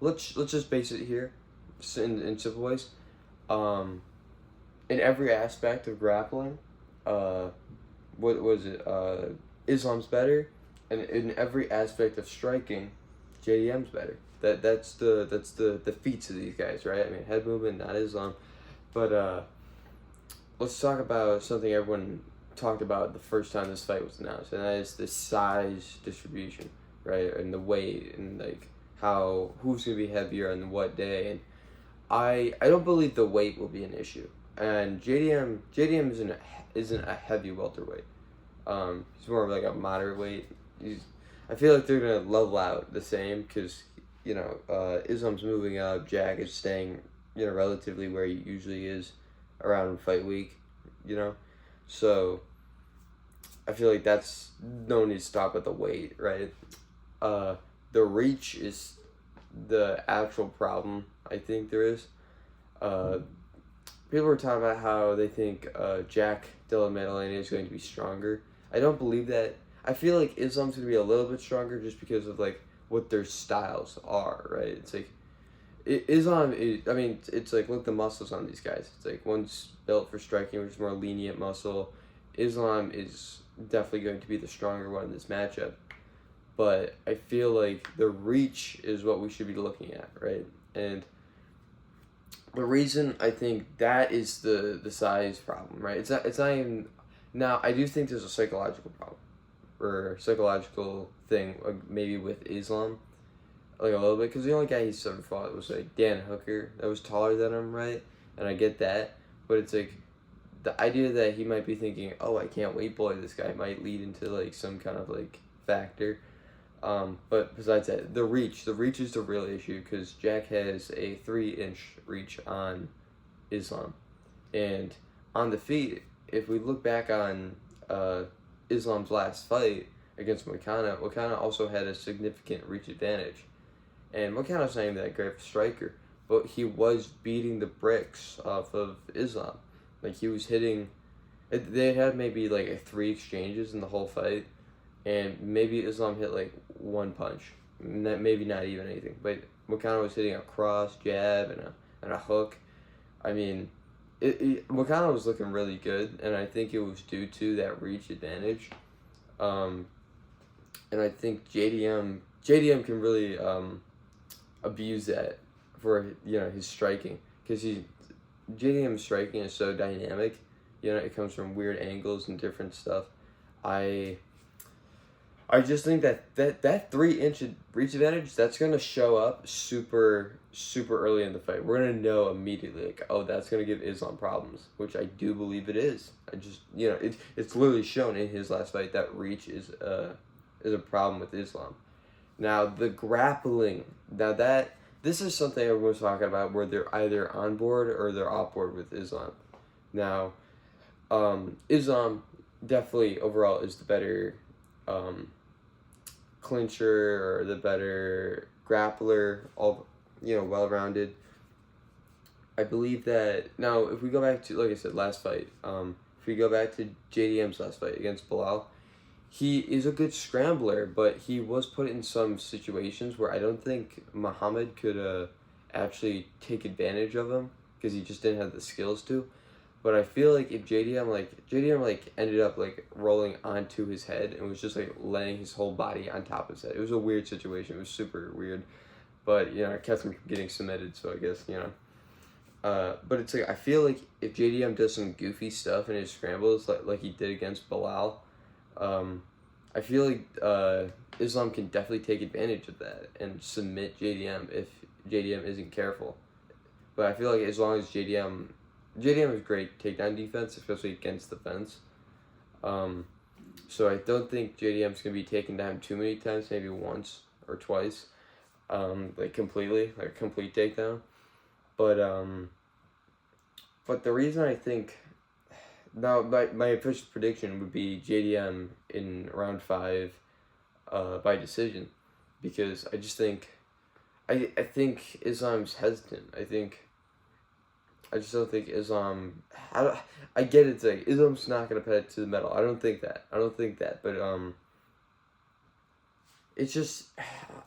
let's just base it here, in simple ways. Um, in every aspect of grappling, uh, what was it? Islam's better, and in every aspect of striking, JDM's better. That's the feats of these guys, right? I mean, head movement, not Islam, but let's talk about something everyone talked about the first time this fight was announced, and that is the size distribution, right? And the weight, and like how who's gonna be heavier on what day. And I don't believe the weight will be an issue. And JDM isn't a heavy welterweight. He's more of like a moderate weight. I feel like they're gonna level out the same because Islam's moving up. Jack is staying relatively where he usually is around fight week. You know, so I feel like that's no need to stop at the weight, right? Uh, the reach is the actual problem. I think there is. Uh, People were talking about how they think Jack Della Maddalena is going to be stronger. I don't believe that. I feel like Islam's going to be a little bit stronger just because of like what their styles are, right? It's like Islam. I mean, it's like look at the muscles on these guys. It's like one's built for striking, which is more lenient muscle. Islam is definitely going to be the stronger one in this matchup, but I feel like the reach is what we should be looking at, right? And the reason I think that is the size problem, right? It's not even now. I do think there's a psychological problem or psychological thing, like maybe with Islam, like a little bit, because the only guy he's ever fought was like Dan Hooker, that was taller than him, right? And I get that, but it's like the idea that he might be thinking, oh, I can't weight bully this guy might lead into like some kind of like factor. But besides that, the reach is the real issue because Jack has a 3-inch reach on Islam, and on the feet. If we look back on Islam's last fight against Wakana also had a significant reach advantage, and Wakana's not even that great of a striker, but he was beating the bricks off of Islam, like he was hitting. They had maybe like 3 exchanges in the whole fight, and maybe Islam hit like one punch, maybe not even anything. But Wakana was hitting a cross, jab, and a hook. I mean, Wakana was looking really good, and I think it was due to that reach advantage. Um, and I think JDM can really abuse that for his striking because JDM's striking is so dynamic. It comes from weird angles and different stuff. I I just think that 3 inch reach advantage that's gonna show up super early in the fight. We're gonna know immediately like, oh, that's gonna give Islam problems, which I do believe it is. I just it's literally shown in his last fight that reach is a problem with Islam. Now the grappling, this is something everyone's talking about where they're either on board or they're off board with Islam. Now, Islam definitely overall is the better um, clincher or the better grappler, all well rounded. I believe that now if we go back to like I said last fight, if we go back to JDM's last fight against Bilal, he is a good scrambler, but he was put in some situations where I don't think Muhammad could actually take advantage of him because he just didn't have the skills to. But I feel like if JDM ended up like rolling onto his head and was just like laying his whole body on top of his head. It was a weird situation. It was super weird, but it kept him from getting submitted. So I guess but it's like I feel like if JDM does some goofy stuff in his scrambles like he did against Bilal, I feel like Islam can definitely take advantage of that and submit JDM if JDM isn't careful. But I feel like as long as JDM is great takedown defense, especially against the fence. So I don't think JDM's gonna be taken down too many times, maybe once or twice, like completely, like a complete takedown. But the reason I think now my official prediction would be JDM in round 5, by decision, because I just think I think Islam's hesitant. I just don't think Islam. I get it's like Islam's not gonna put it to the metal. I don't think that. But it's just,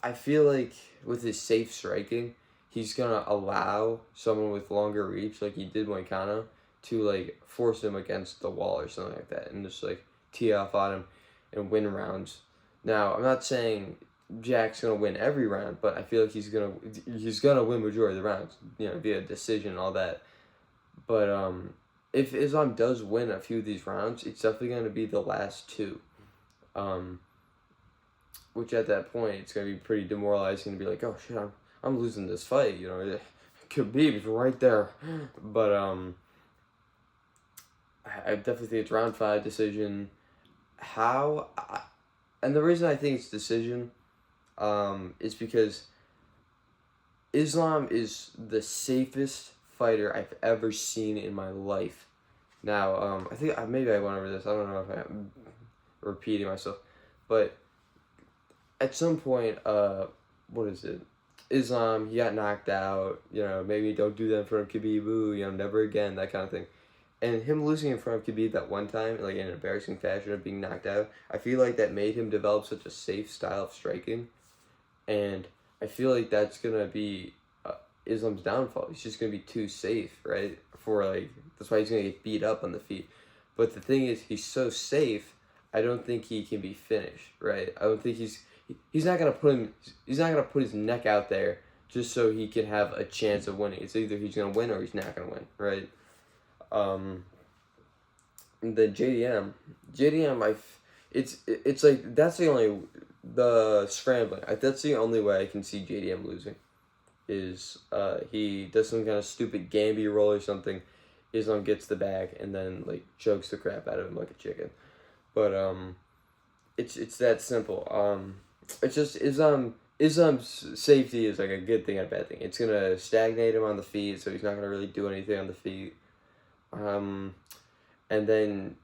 I feel like with his safe striking, he's gonna allow someone with longer reach, like he did Moicano, to like force him against the wall or something like that, and just like tee off on him and win rounds. Now, I'm not saying Jack's gonna win every round, but I feel like he's gonna win majority of the rounds, via decision and all that. But if Islam does win a few of these rounds, it's definitely gonna be the last two. Um, which at that point it's gonna be pretty demoralizing to be like, oh shit, I'm losing this fight, Khabib's right there. But I definitely think it's round 5 decision. And the reason I think it's decision, is because Islam is the safest fighter I've ever seen in my life. Now, I think maybe I went over this. I don't know if I'm repeating myself, but at some point, what is it? Islam, he got knocked out. Maybe don't do that in front of Khabib. Never again. That kind of thing. And him losing in front of Khabib that one time, like in an embarrassing fashion of being knocked out, I feel like that made him develop such a safe style of striking, and I feel like that's gonna be Islam's downfall. He's just gonna be too safe, right? That's why he's gonna get beat up on the feet. But the thing is, he's so safe. I don't think he can be finished, right? I don't think he's not gonna put his neck out there just so he can have a chance of winning. It's either he's gonna win or he's not gonna win, right? The JDM, it's like that's the scrambling. That's the only way I can see JDM losing. Is he does some kind of stupid Gambi roll or something, Islam gets the bag and then like chokes the crap out of him like a chicken. But it's that simple. It's just Islam's safety is like a good thing and a bad thing. It's gonna stagnate him on the feet, so he's not gonna really do anything on the feet. And then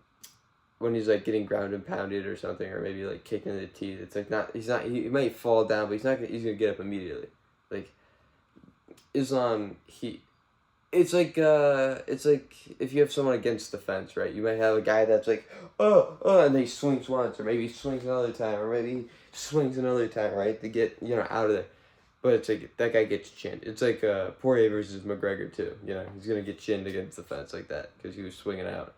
when he's like getting ground and pounded or something, or maybe like kicking the teeth, it's like he might fall down, but he's gonna get up immediately. Like Islam, it's like if you have someone against the fence, right? You might have a guy that's like, oh, and he swings once, or maybe he swings another time, or maybe he swings another time, right? To get out of there. But it's like that guy gets chinned. It's like Poirier versus McGregor too. He's gonna get chinned against the fence like that because he was swinging out.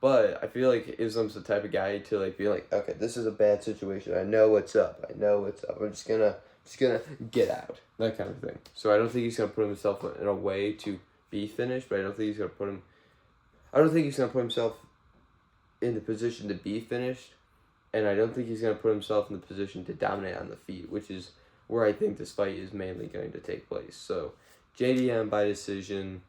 But I feel like Islam's the type of guy to like be like, okay, this is a bad situation. I know what's up. I'm just gonna get out, that kind of thing. So I don't think he's gonna put himself in a way to be finished. But I don't think he's gonna put himself in the position to be finished, and I don't think he's gonna put himself in the position to dominate on the feet, which is where I think this fight is mainly going to take place. So JDM by decision.